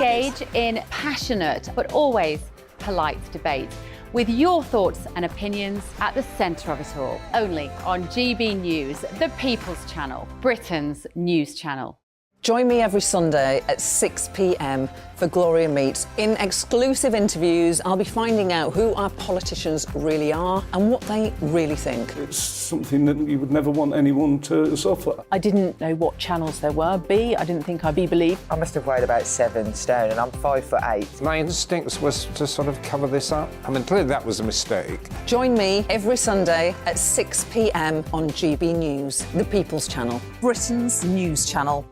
Engage in passionate but always polite debate with your thoughts and opinions at the centre of it all. Only on GB News, the People's Channel, Britain's news channel. Join me every Sunday at 6 p.m. for Gloria Meets. In exclusive interviews, I'll be finding out who our politicians really are and what they really think. It's something that you would never want anyone to suffer. I didn't know what channels there were. I didn't think I'd be believed. I must have weighed about 7 stone and I'm 5'8". My instincts was to sort of cover this up. I mean, clearly that was a mistake. Join me every Sunday at 6 p.m. on GB News, the People's Channel, Britain's news channel.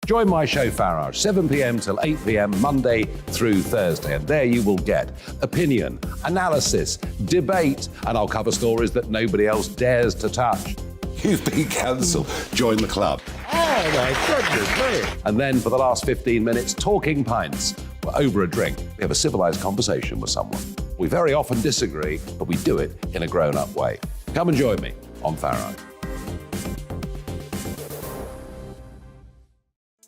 Join my show Farage, 7 p.m. till 8 p.m. Monday through Thursday, and there you will get opinion, analysis, debate, and I'll cover stories that nobody else dares to touch. You've been cancelled. Join the club. Oh my goodness me! And then for the last 15 minutes, talking pints. We're over a drink. We have a civilised conversation with someone. We very often disagree, but we do it in a grown-up way. Come and join me on Farage.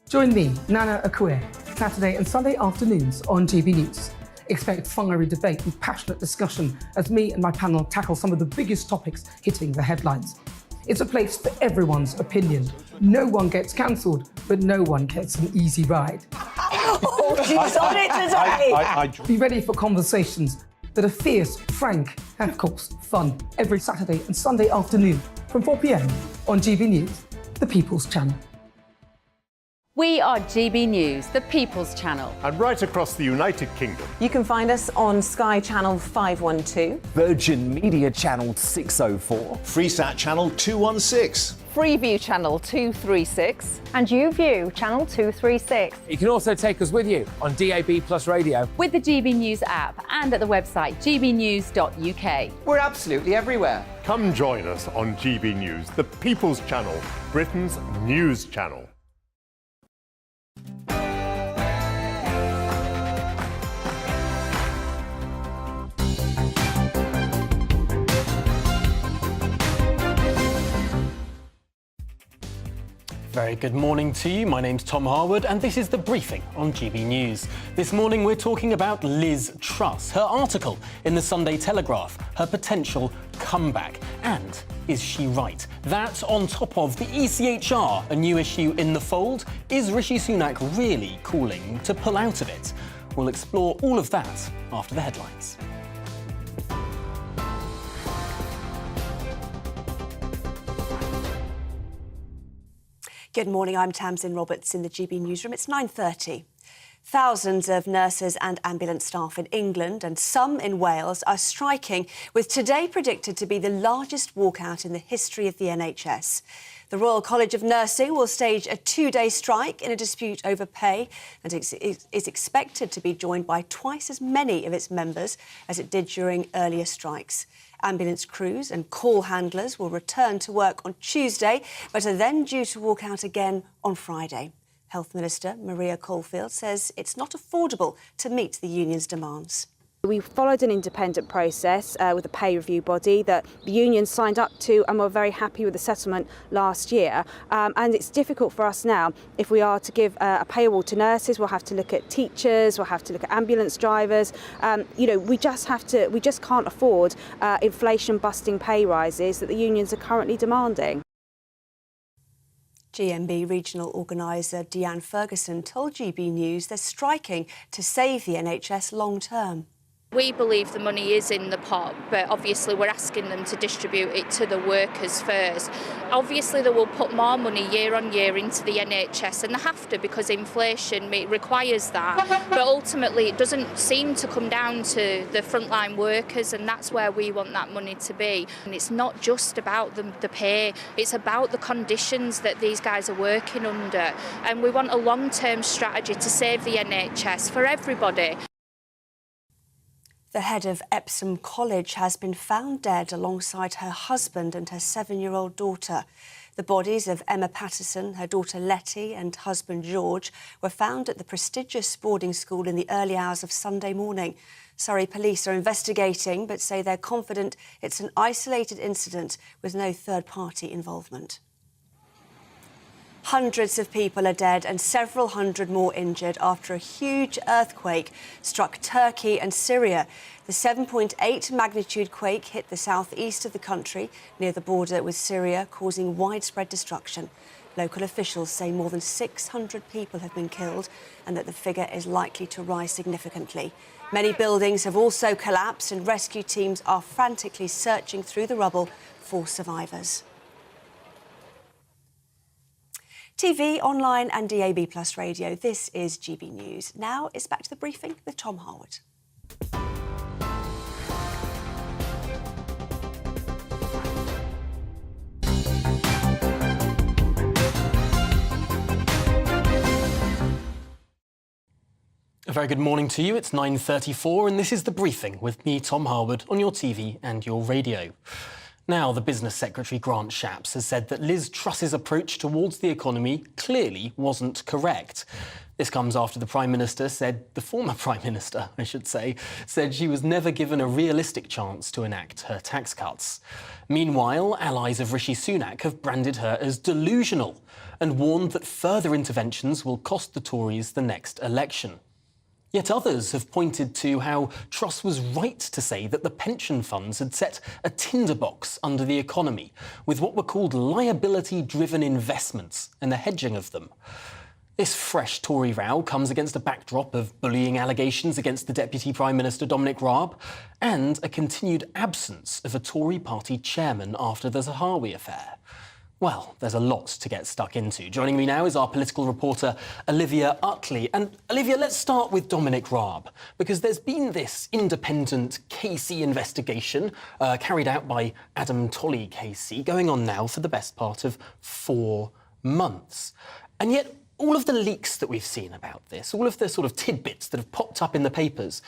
Join me, Nana Akue, Saturday and Sunday afternoons on GB News. Expect fiery debate and passionate discussion as me and my panel tackle some of the biggest topics hitting the headlines. It's a place for everyone's opinion. No one gets cancelled, but no one gets an easy ride. Oh, she's on it today! Be ready for conversations that are fierce, frank, and of course, fun. Every Saturday and Sunday afternoon from 4 p.m. on GB News, the People's Channel. We are GB News, the People's Channel. And right across the United Kingdom. You can find us on Sky Channel 512, Virgin Media Channel 604, Freesat Channel 216. Freeview Channel 236. And YouView Channel 236. You can also take us with you on DAB Plus Radio. With the GB News app and at the website gbnews.uk. We're absolutely everywhere. Come join us on GB News, the People's Channel, Britain's news channel. Very good morning to you. My name's Tom Harwood and this is The Briefing on GB News. This morning we're talking about Liz Truss, her article in the Sunday Telegraph, her potential comeback. And is she right? That on top of the ECHR, a new issue in the fold. Is Rishi Sunak really calling to pull out of it? We'll explore all of that after the headlines. Good morning, I'm Tamsin Roberts in the GB newsroom. It's 9:30. Thousands of nurses and ambulance staff in England and some in Wales are striking, with today predicted to be the largest walkout in the history of the NHS. The Royal College of Nursing will stage a 2-day strike in a dispute over pay and is expected to be joined by twice as many of its members as it did during earlier strikes. Ambulance crews and call handlers will return to work on Tuesday, but are then due to walk out again on Friday. Health Minister Maria Caulfield says it's not affordable to meet the union's demands. We followed an independent process with a pay review body that the union signed up to, and we're very happy with the settlement last year. And it's difficult for us now. If we are to give a pay award to nurses, we'll have to look at teachers, we'll have to look at ambulance drivers. We just can't afford inflation-busting pay rises that the unions are currently demanding. GMB regional organiser Deanne Ferguson told GB News they're striking to save the NHS long term. We believe the money is in the pot, but obviously we're asking them to distribute it to the workers first. Obviously they will put more money year on year into the NHS, and they have to because inflation requires that. But ultimately it doesn't seem to come down to the frontline workers, and that's where we want that money to be. And it's not just about the pay, it's about the conditions that these guys are working under. And we want a long-term strategy to save the NHS for everybody. The head of Epsom College has been found dead alongside her husband and her 7-year-old daughter. The bodies of Emma Patterson, her daughter Letty and husband George were found at the prestigious boarding school in the early hours of Sunday morning. Surrey police are investigating but say they're confident it's an isolated incident with no third-party involvement. Hundreds of people are dead and several hundred more injured after a huge earthquake struck Turkey and Syria. The 7.8 magnitude quake hit the southeast of the country near the border with Syria, causing widespread destruction. Local officials say more than 600 people have been killed and that the figure is likely to rise significantly. Many buildings have also collapsed and rescue teams are frantically searching through the rubble for survivors. TV, online and DAB+ radio, this is GB News. Now it's back to the briefing with Tom Harwood. A very good morning to you. It's 9:34 and this is The Briefing with me, Tom Harwood, on your TV and your radio. Now, the Business Secretary, Grant Shapps, has said that Liz Truss's approach towards the economy clearly wasn't correct. This comes after the former Prime Minister, I should say, said she was never given a realistic chance to enact her tax cuts. Meanwhile, allies of Rishi Sunak have branded her as delusional and warned that further interventions will cost the Tories the next election. Yet others have pointed to how Truss was right to say that the pension funds had set a tinderbox under the economy with what were called liability-driven investments and the hedging of them. This fresh Tory row comes against a backdrop of bullying allegations against the Deputy Prime Minister Dominic Raab and a continued absence of a Tory party chairman after the Zahawi affair. Well, there's a lot to get stuck into. Joining me now is our political reporter, Olivia Utley. And Olivia, let's start with Dominic Raab, because there's been this independent KC investigation carried out by Adam Tolley KC, going on now for the best part of 4 months. And yet, all of the leaks that we've seen about this, all of the sort of tidbits that have popped up in the papers,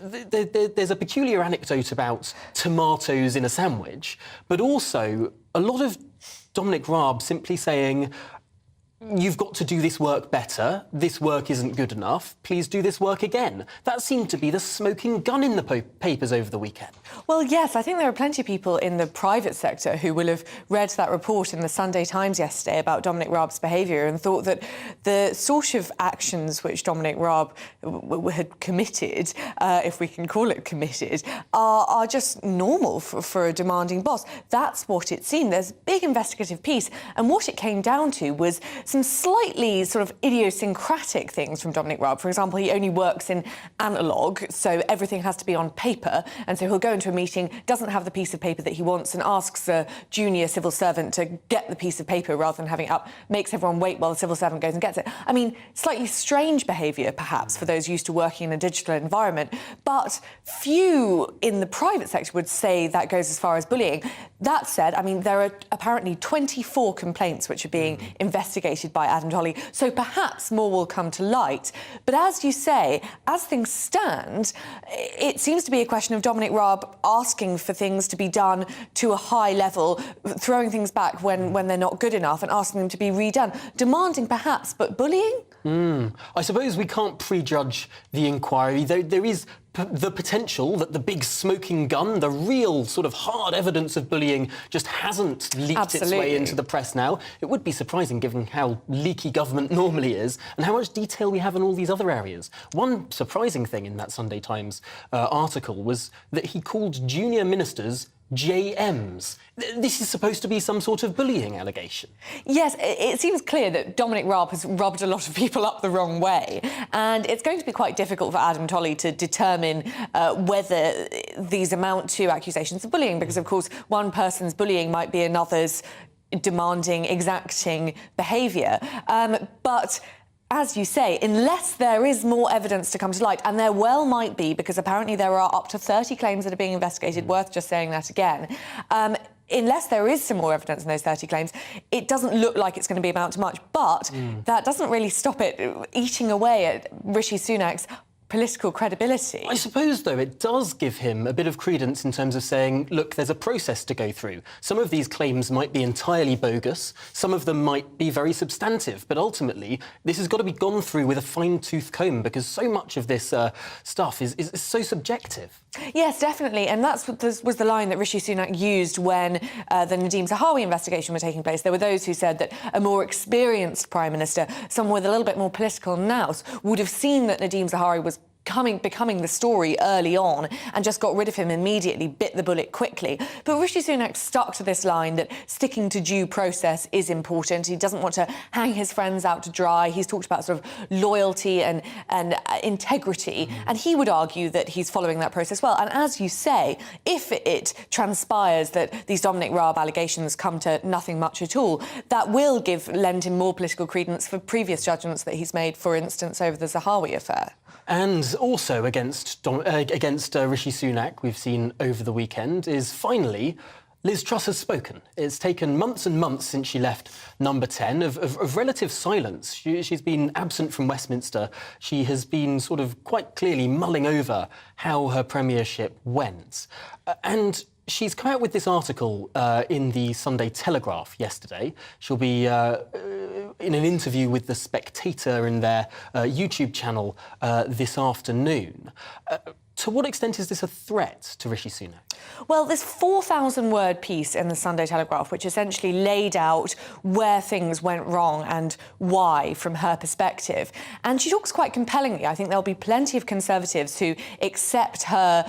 there's a peculiar anecdote about tomatoes in a sandwich, but also a lot of Dominic Raab simply saying, you've got to do this work better, this work isn't good enough, please do this work again. That seemed to be the smoking gun in the papers over the weekend. Well, yes, I think there are plenty of people in the private sector who will have read that report in the Sunday Times yesterday about Dominic Raab's behaviour and thought that the sort of actions which Dominic Raab had committed, if we can call it committed, are just normal for a demanding boss. That's what it seemed. There's a big investigative piece, and what it came down to was some slightly sort of idiosyncratic things from Dominic Raab. For example, he only works in analogue, so everything has to be on paper, and so he'll go into a meeting, doesn't have the piece of paper that he wants, and asks a junior civil servant to get the piece of paper rather than having it up, makes everyone wait while the civil servant goes and gets it. I mean, slightly strange behaviour, perhaps, for those used to working in a digital environment, but few in the private sector would say that goes as far as bullying. That said, I mean, there are apparently 24 complaints which are being investigated by Adam Tolley, so perhaps more will come to light. But as you say, as things stand, it seems to be a question of Dominic Raab asking for things to be done to a high level, throwing things back when they're not good enough and asking them to be redone. Demanding perhaps, but bullying? I suppose we can't prejudge the inquiry. There is the potential that the big smoking gun, the real sort of hard evidence of bullying, just hasn't leaked its way into the press now. It would be surprising given how leaky government normally is and how much detail we have in all these other areas. One surprising thing in that Sunday Times article was that he called junior ministers JMs. This is supposed to be some sort of bullying allegation. Yes, it seems clear that Dominic Raab has rubbed a lot of people up the wrong way, and it's going to be quite difficult for Adam Tolley to determine whether these amount to accusations of bullying, because, of course, one person's bullying might be another's demanding, exacting behaviour. But as you say, unless there is more evidence to come to light, and there well might be, because apparently there are up to 30 claims that are being investigated, worth just saying that again, unless there is some more evidence in those 30 claims, it doesn't look like it's going to be amount to much. But that doesn't really stop it eating away at Rishi Sunak's political credibility. I suppose, though, it does give him a bit of credence in terms of saying, look, there's a process to go through. Some of these claims might be entirely bogus, some of them might be very substantive, but ultimately this has got to be gone through with a fine-tooth comb because so much of this stuff is so subjective. Yes, definitely, and that's what was the line that Rishi Sunak used when the Nadeem Zahawi investigation was taking place. There were those who said that a more experienced Prime Minister, someone with a little bit more political nous, would have seen that Nadeem Zahawi was becoming the story early on and just got rid of him immediately, bit the bullet quickly. But Rishi Sunak stuck to this line that sticking to due process is important. He doesn't want to hang his friends out to dry. He's talked about sort of loyalty and integrity, and he would argue that he's following that process well. And as you say, if it transpires that these Dominic Raab allegations come to nothing much at all, that will lend him more political credence for previous judgments that he's made, for instance, over the Zahawi affair. And also against Rishi Sunak, we've seen over the weekend, is finally Liz Truss has spoken. It's taken months and months since she left Number 10 of relative silence. She's been absent from Westminster. She has been sort of quite clearly mulling over how her premiership went. And she's come out with this article in the Sunday Telegraph yesterday. She'll be in an interview with The Spectator in their YouTube channel this afternoon. To what extent is this a threat to Rishi Sunak? Well, this 4,000-word piece in the Sunday Telegraph, which essentially laid out where things went wrong and why, from her perspective. And she talks quite compellingly. I think there'll be plenty of Conservatives who accept her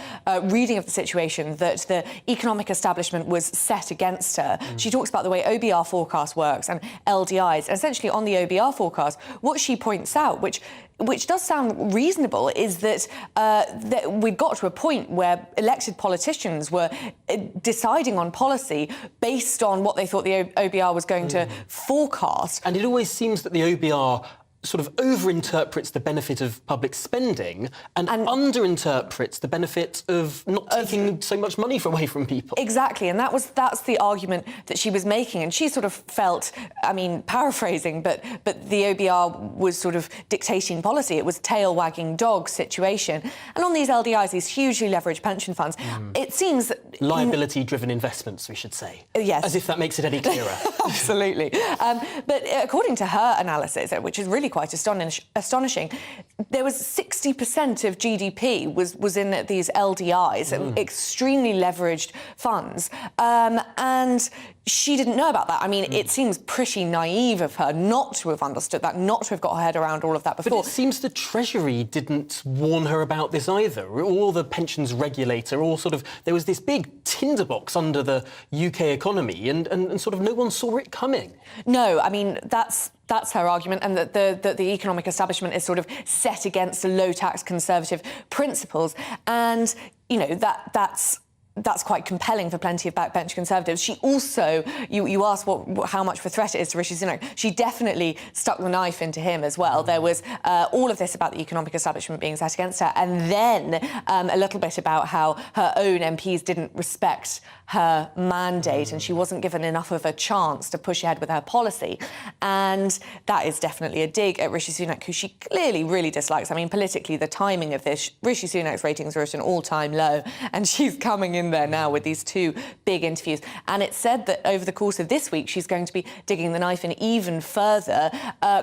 reading of the situation, that the economic establishment was set against her. She talks about the way OBR forecast works and LDIs. And essentially, on the OBR forecast, what she points out, which does sound reasonable, is that we'd got to a point where elected politicians were deciding on policy based on what they thought the OBR was going to forecast. And it always seems that the OBR sort of overinterprets the benefit of public spending and underinterprets the benefit of not taking so much money away from people. Exactly, and that's the argument that she was making, and she sort of felt, I mean, paraphrasing, but the OBR was sort of dictating policy. It was tail-wagging dog situation. And on these LDIs, these hugely leveraged pension funds, it seems that... Liability-driven investments, we should say. Yes. As if that makes it any clearer. Absolutely. But according to her analysis, which is really quite astonishing, there was 60% of GDP was in these LDIs, extremely leveraged funds, and she didn't know about that. I mean, it seems pretty naive of her not to have understood that, not to have got her head around all of that before. But it seems the Treasury didn't warn her about this either. Or the pensions regulator, or sort of... There was this big tinderbox under the UK economy, and sort of no one saw it coming. No, I mean, that's her argument, and that the economic establishment is sort of set against the low-tax Conservative principles. And, you know, that's quite compelling for plenty of backbench Conservatives. She also, you asked how much of a threat it is to Rishi Sunak. She definitely stuck the knife into him as well. There was all of this about the economic establishment being set against her, and then a little bit about how her own MPs didn't respect her mandate and she wasn't given enough of a chance to push ahead with her policy. And that is definitely a dig at Rishi Sunak, who she clearly really dislikes. I mean, politically, the timing of this, Rishi Sunak's ratings are at an all-time low, and she's coming in there now with these two big interviews. And it's said that over the course of this week, she's going to be digging the knife in even further,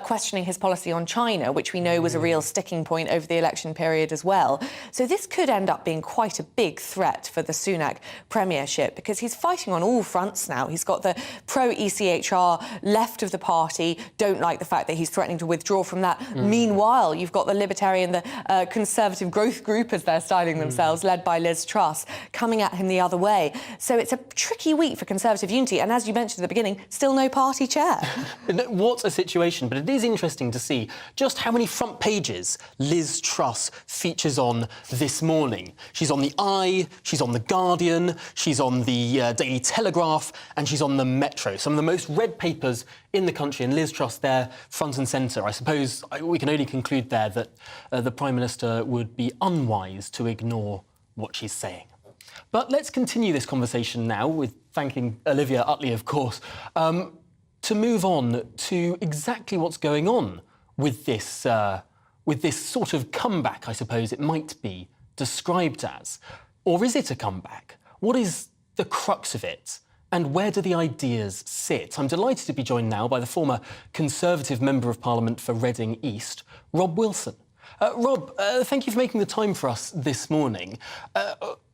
questioning his policy on China, which we know was a real sticking point over the election period as well. So this could end up being quite a big threat for the Sunak premiership, because he's fighting on all fronts now. He's got the pro-ECHR left of the party, don't like the fact that he's threatening to withdraw from that. Meanwhile, you've got the Libertarian, the Conservative Growth Group, as they're styling themselves, led by Liz Truss, coming at him the other way. So it's a tricky week for Conservative unity, and as you mentioned at the beginning, still no party chair. What a situation, but it is interesting to see just how many front pages Liz Truss features on this morning. She's on the Eye, she's on the Guardian, she's on the Daily Telegraph, and she's on the Metro, some of the most read papers in the country, and Liz Truss there front and centre. I suppose we can only conclude there that the Prime Minister would be unwise to ignore what she's saying. But let's continue this conversation now, with thanking Olivia Utley, of course, to move on to exactly what's going on with this with this sort of comeback, I suppose it might be described as? Or is it a comeback? What is the crux of it? And where do the ideas sit? I'm delighted to be joined now by the former Conservative Member of Parliament for Reading East, Rob Wilson. Rob, thank you for making the time for us this morning.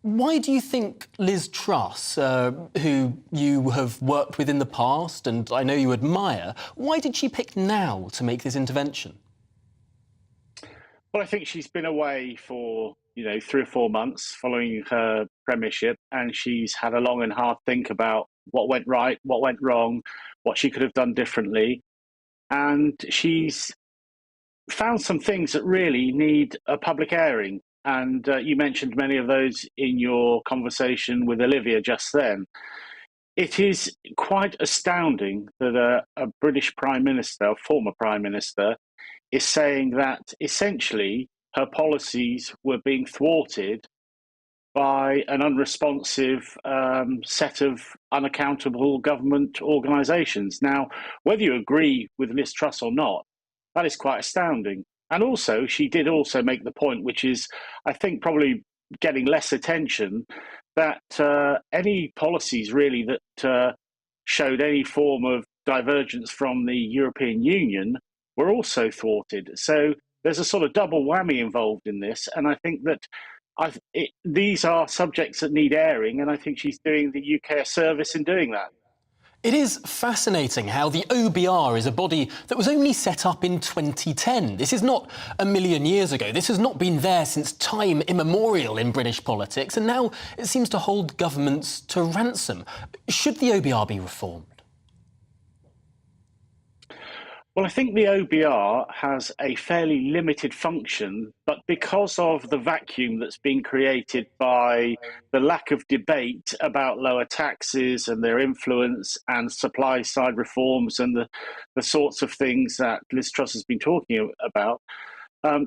Why do you think Liz Truss, who you have worked with in the past and I know you admire, why did she pick now to make this intervention? Well, I think she's been away for, 3 or 4 months following her premiership, and she's had a long and hard think about what went right, what went wrong, what she could have done differently. And she's found some things that really need a public airing. And you mentioned many of those in your conversation with Olivia just then. It is quite astounding that a British Prime Minister, a former Prime Minister, is saying that essentially her policies were being thwarted by an unresponsive set of unaccountable government organisations. Now, whether you agree with Liz Truss or not, that is quite astounding. And also, she did also make the point, which is, I think, probably getting less attention, that any policies really that showed any form of divergence from the European Union were also thwarted. So there's a sort of double whammy involved in this. And I think that these are subjects that need airing, and I think she's doing the UK a service in doing that. It is fascinating how the OBR is a body that was only set up in 2010. This is not a million years ago. This has not been there since time immemorial in British politics, and now it seems to hold governments to ransom. Should the OBR be reformed? Well, I think the OBR has a fairly limited function, but because of the vacuum that's been created by the lack of debate about lower taxes and their influence and supply side reforms and the sorts of things that Liz Truss has been talking about,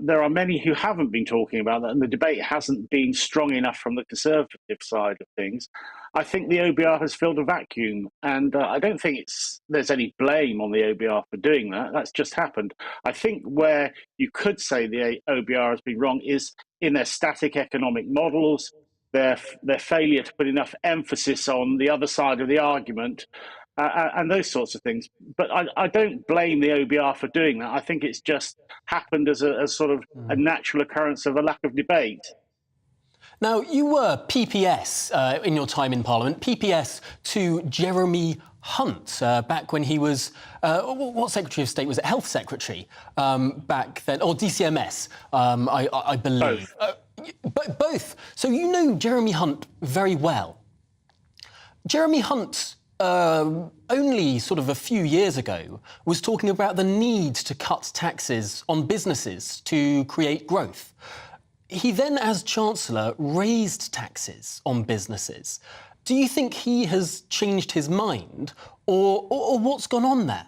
there are many who haven't been talking about that, and the debate hasn't been strong enough from the Conservative side of things. I think the OBR has filled a vacuum, and I don't think there's any blame on the OBR for doing that. That's just happened. I think where you could say the OBR has been wrong is in their static economic models, their failure to put enough emphasis on the other side of the argument, and those sorts of things. But I don't blame the OBR for doing that. I think it's just happened as a sort of a natural occurrence of a lack of debate. Now, you were PPS in your time in Parliament, PPS to Jeremy Hunt back when he was, what Secretary of State was it? Health Secretary back then, or DCMS, I believe. Both. So you know Jeremy Hunt very well. Jeremy Hunt, only sort of a few years ago, was talking about the need to cut taxes on businesses to create growth. He then, as Chancellor, raised taxes on businesses. Do you think he has changed his mind, or what's gone on there?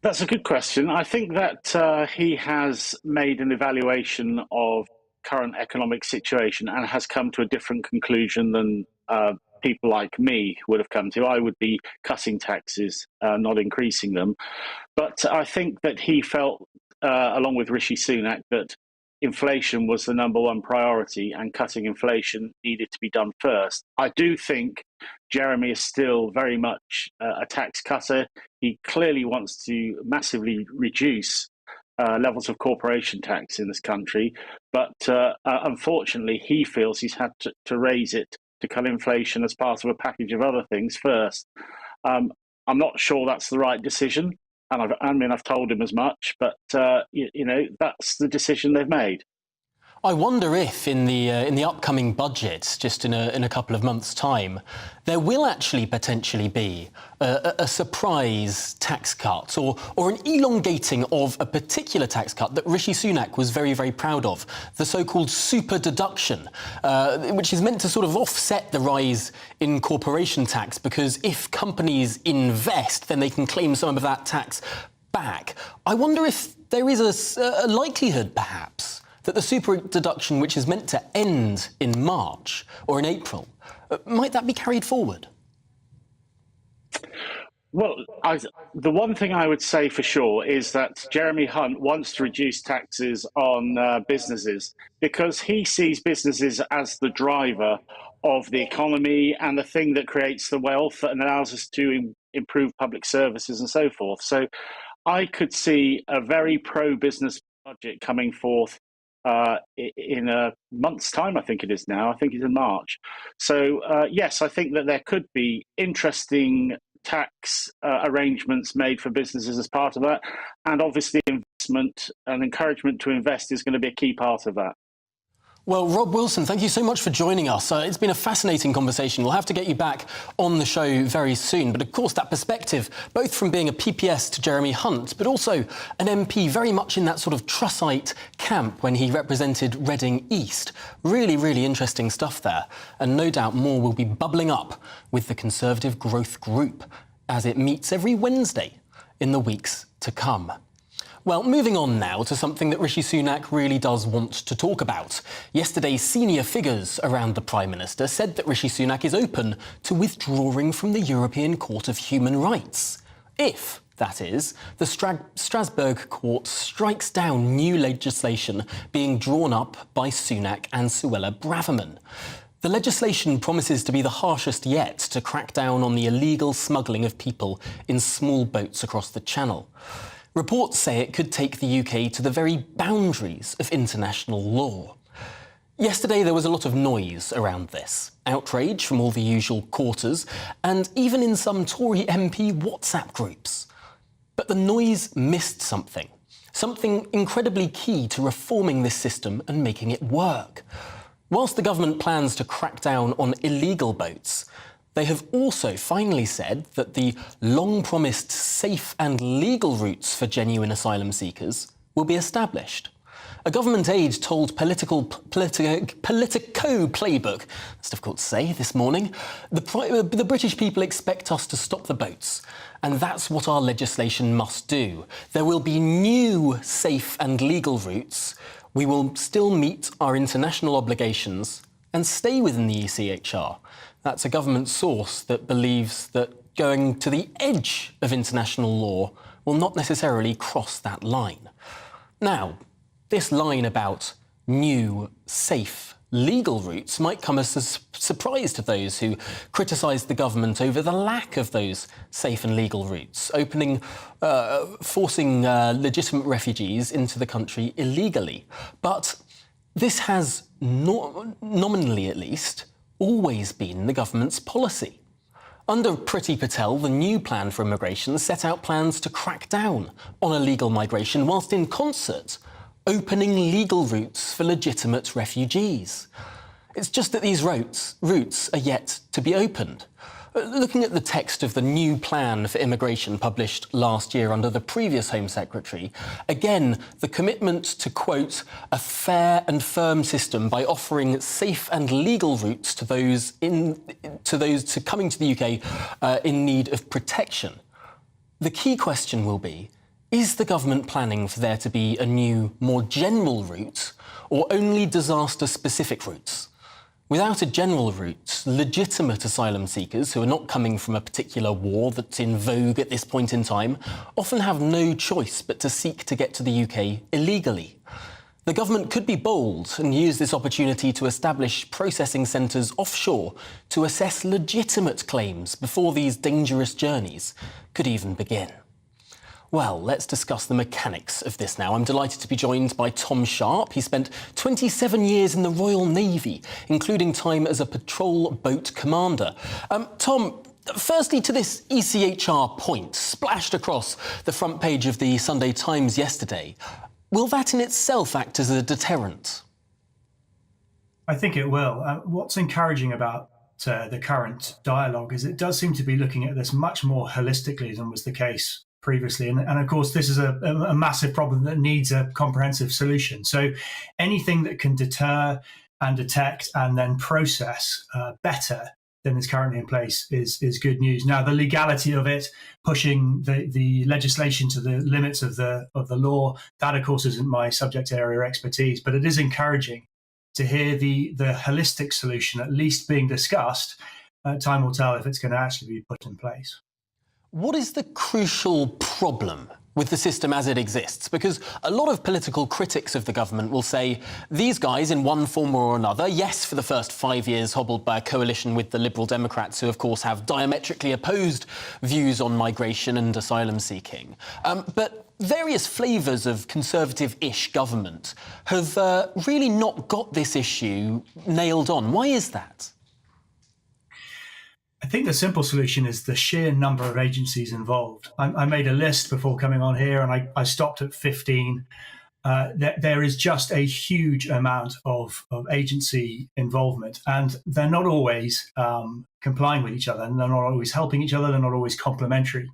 That's a good question. I think that he has made an evaluation of current economic situation and has come to a different conclusion than people like me would have come to. I would be cutting taxes, not increasing them. But I think that he felt, along with Rishi Sunak, that inflation was the number one priority and cutting inflation needed to be done first. I do think Jeremy is still very much a tax cutter. He clearly wants to massively reduce levels of corporation tax in this country, but unfortunately he feels he's had to raise it to cut inflation as part of a package of other things first. I'm not sure that's the right decision, and I've told him as much, but that's the decision they've made. I wonder if in the upcoming budget, just in a couple of months' time, there will actually potentially be a surprise tax cut or an elongating of a particular tax cut that Rishi Sunak was very, very proud of, the so-called super deduction, which is meant to sort of offset the rise in corporation tax, because if companies invest, then they can claim some of that tax back. I wonder if there is a likelihood, perhaps, that the super deduction, which is meant to end in March or in April, might that be carried forward? Well, the one thing I would say for sure is that Jeremy Hunt wants to reduce taxes on businesses because he sees businesses as the driver of the economy and the thing that creates the wealth and allows us to improve public services and so forth. So I could see a very pro-business budget coming forth in a month's time, I think it is now. I think it's in March. So, yes, I think that there could be interesting tax arrangements made for businesses as part of that. And obviously investment and encouragement to invest is going to be a key part of that. Well, Rob Wilson, thank you so much for joining us. It's been a fascinating conversation. We'll have to get you back on the show very soon. But of course, that perspective, both from being a PPS to Jeremy Hunt, but also an MP very much in that sort of Trussite camp when he represented Reading East. Really, really interesting stuff there. And no doubt more will be bubbling up with the Conservative Growth Group as it meets every Wednesday in the weeks to come. Well, moving on now to something that Rishi Sunak really does want to talk about. Yesterday, senior figures around the Prime Minister said that Rishi Sunak is open to withdrawing from the European Court of Human Rights. If, that is, the Strasbourg Court strikes down new legislation being drawn up by Sunak and Suella Braverman. The legislation promises to be the harshest yet to crack down on the illegal smuggling of people in small boats across the Channel. Reports say it could take the UK to the very boundaries of international law. Yesterday there was a lot of noise around this, outrage from all the usual quarters, and even in some Tory MP WhatsApp groups. But the noise missed something incredibly key to reforming this system and making it work. Whilst the government plans to crack down on illegal boats, they have also finally said that the long-promised safe and legal routes for genuine asylum seekers will be established. A government aide told Politico Playbook, that's difficult to say this morning, the British people expect us to stop the boats, and that's what our legislation must do. There will be new safe and legal routes. We will still meet our international obligations and stay within the ECHR. That's a government source that believes that going to the edge of international law will not necessarily cross that line. Now, this line about new, safe, legal routes might come as a surprise to those who criticise the government over the lack of those safe and legal routes, forcing legitimate refugees into the country illegally. But this has, nominally at least, always been the government's policy. Under Priti Patel, the new plan for immigration set out plans to crack down on illegal migration, whilst in concert opening legal routes for legitimate refugees. It's just that these routes are yet to be opened. Looking at the text of the new plan for immigration published last year under the previous Home Secretary, again, the commitment to, quote, a fair and firm system by offering safe and legal routes to those coming to the UK in need of protection. The key question will be, is the government planning for there to be a new, more general route, or only disaster-specific routes? Without a general route, legitimate asylum seekers who are not coming from a particular war that's in vogue at this point in time often have no choice but to seek to get to the UK illegally. The government could be bold and use this opportunity to establish processing centres offshore to assess legitimate claims before these dangerous journeys could even begin. Well, let's discuss the mechanics of this now. I'm delighted to be joined by Tom Sharp. He spent 27 years in the Royal Navy, including time as a patrol boat commander. Tom, firstly to this ECHR point, splashed across the front page of the Sunday Times yesterday. Will that in itself act as a deterrent? I think it will. What's encouraging about the current dialogue is it does seem to be looking at this much more holistically than was the case previously. And of course, this is a massive problem that needs a comprehensive solution. So anything that can deter and detect and then process better than is currently in place is good news. Now, the legality of it, pushing the legislation to the limits of the law, that, of course, isn't my subject area expertise, but it is encouraging to hear the holistic solution at least being discussed. Time will tell if it's going to actually be put in place. What is the crucial problem with the system as it exists? Because a lot of political critics of the government will say these guys, in one form or another, yes, for the first 5 years hobbled by a coalition with the Liberal Democrats, who of course have diametrically opposed views on migration and asylum seeking, but various flavours of conservative-ish government have really not got this issue nailed on. Why is that? I think the simple solution is the sheer number of agencies involved. I made a list before coming on here, and I stopped at 15. There is just a huge amount of agency involvement, and they're not always complying with each other, and they're not always helping each other, they're not always complementary.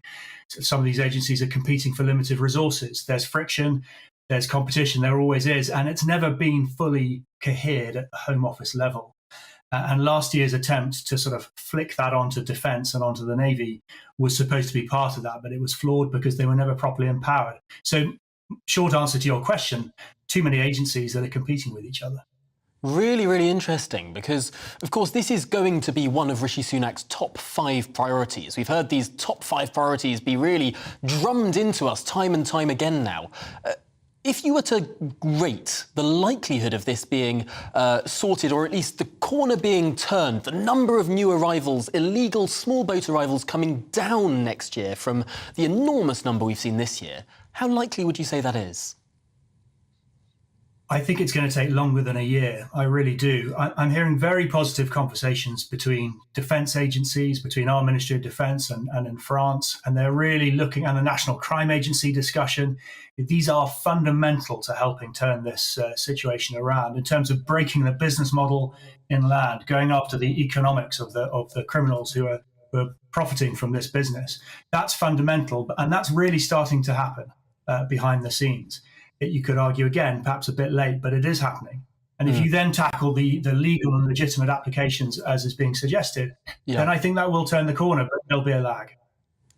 So some of these agencies are competing for limited resources. There's friction, there's competition, there always is, and it's never been fully cohered at the Home Office level. And last year's attempt to sort of flick that onto defence and onto the Navy was supposed to be part of that, but it was flawed because they were never properly empowered. So, short answer to your question, too many agencies that are competing with each other. Really, really interesting, because, of course, this is going to be one of Rishi Sunak's top 5 priorities. We've heard these top 5 priorities be really drummed into us time and time again now. If you were to rate the likelihood of this being sorted, or at least the corner being turned, the number of new arrivals, illegal small boat arrivals coming down next year from the enormous number we've seen this year, how likely would you say that is? I think it's going to take longer than a year. I really do. I'm hearing very positive conversations between defence agencies, between our Ministry of Defence and in France, and they're really looking at the National Crime Agency discussion. These are fundamental to helping turn this situation around in terms of breaking the business model inland, going after the economics of the criminals who are profiting from this business. That's fundamental, and that's really starting to happen behind the scenes. You could argue again, perhaps a bit late, but it is happening. And if you then tackle the legal and legitimate applications as is being suggested, then I think that will turn the corner, but there'll be a lag.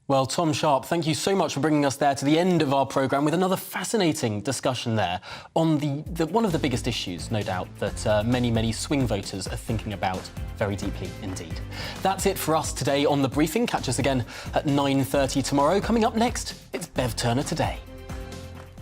Well, Tom Sharp, thank you so much for bringing us there to the end of our programme with another fascinating discussion there on the one of the biggest issues, no doubt, that many, many swing voters are thinking about very deeply indeed. That's it for us today on The Briefing. Catch us again at 9:30 tomorrow. Coming up next, it's Bev Turner Today.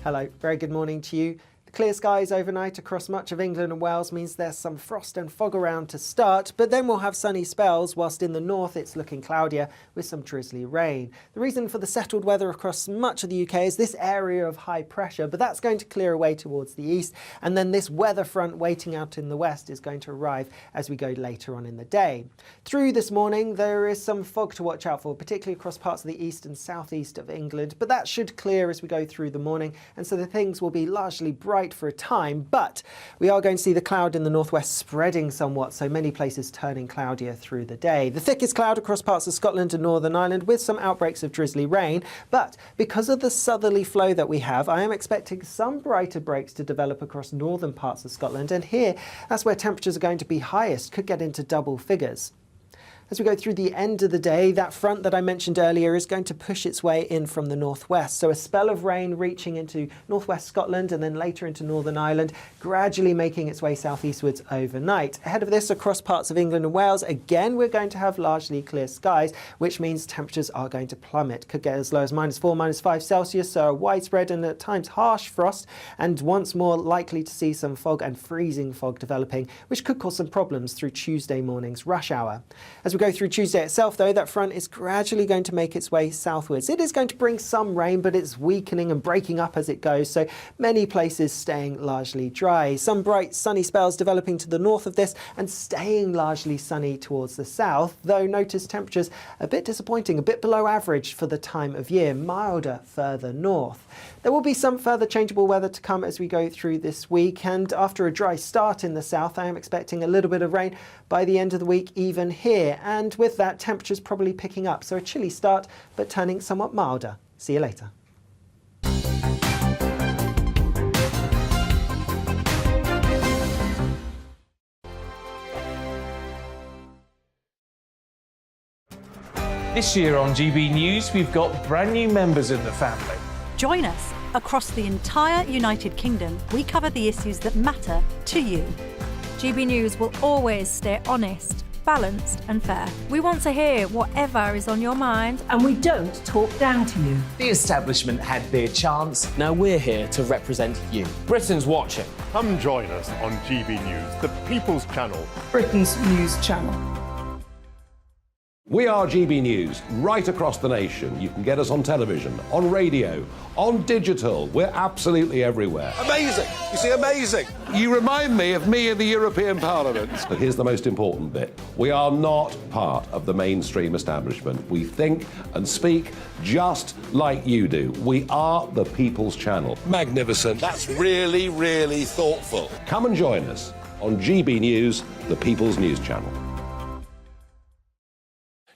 Hello, very good morning to you. The clear skies overnight across much of England and Wales means there's some frost and fog around to start, but then we'll have sunny spells, whilst in the north it's looking cloudier with some drizzly rain. The reason for the settled weather across much of the UK is this area of high pressure, but that's going to clear away towards the east, and then this weather front waiting out in the west is going to arrive as we go later on in the day. Through this morning there is some fog to watch out for, particularly across parts of the east and southeast of England, but that should clear as we go through the morning, and so the things will be largely bright for a time, but we are going to see the cloud in the northwest spreading somewhat, so many places turning cloudier through the day. The thickest cloud across parts of Scotland and Northern Ireland with some outbreaks of drizzly rain, but because of the southerly flow that we have, I am expecting some brighter breaks to develop across northern parts of Scotland, and here that's where temperatures are going to be highest, could get into double figures. As we go through the end of the day, that front that I mentioned earlier is going to push its way in from the northwest. So a spell of rain reaching into northwest Scotland and then later into Northern Ireland, gradually making its way southeastwards overnight. Ahead of this, across parts of England and Wales, again, we're going to have largely clear skies, which means temperatures are going to plummet. Could get as low as -4, -5 Celsius, so a widespread and at times harsh frost, and once more likely to see some fog and freezing fog developing, which could cause some problems through Tuesday morning's rush hour. As we go through Tuesday itself, though, that front is gradually going to make its way southwards. It is going to bring some rain, but it's weakening and breaking up as it goes, so many places staying largely dry. Some bright sunny spells developing to the north of this and staying largely sunny towards the south, though notice temperatures a bit disappointing, a bit below average for the time of year, milder further north. There will be some further changeable weather to come as we go through this week, and after a dry start in the south, I am expecting a little bit of rain by the end of the week even here, and with that temperatures probably picking up, so a chilly start but turning somewhat milder. See you later. This year on GB News, we've got brand new members in the family. Join us. Across the entire United Kingdom, we cover the issues that matter to you. GB News will always stay honest, balanced and fair. We want to hear whatever is on your mind. And we don't talk down to you. The establishment had their chance. Now we're here to represent you. Britain's watching. Come join us on GB News, the People's Channel. Britain's news channel. We are GB News, right across the nation. You can get us on television, on radio, on digital. We're absolutely everywhere. Amazing. You see, amazing. You remind me of me in the European Parliament. But here's the most important bit. We are not part of the mainstream establishment. We think and speak just like you do. We are the People's Channel. Magnificent. That's really, really thoughtful. Come and join us on GB News, the People's News Channel.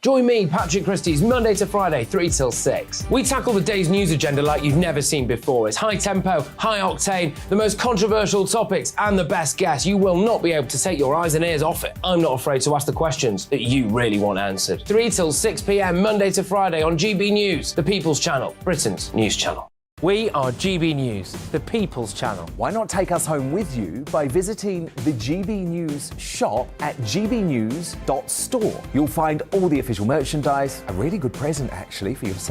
Join me, Patrick Christie's, Monday to Friday, 3 till 6. We tackle the day's news agenda like you've never seen before. It's high tempo, high octane, the most controversial topics, and the best guests. You will not be able to take your eyes and ears off it. I'm not afraid to ask the questions that you really want answered. 3 till 6 p.m, Monday to Friday on GB News, the People's Channel, Britain's news channel. We are GB News, the People's Channel. Why not take us home with you by visiting the GB News shop at gbnews.store? You'll find all the official merchandise, a really good present actually for yourself.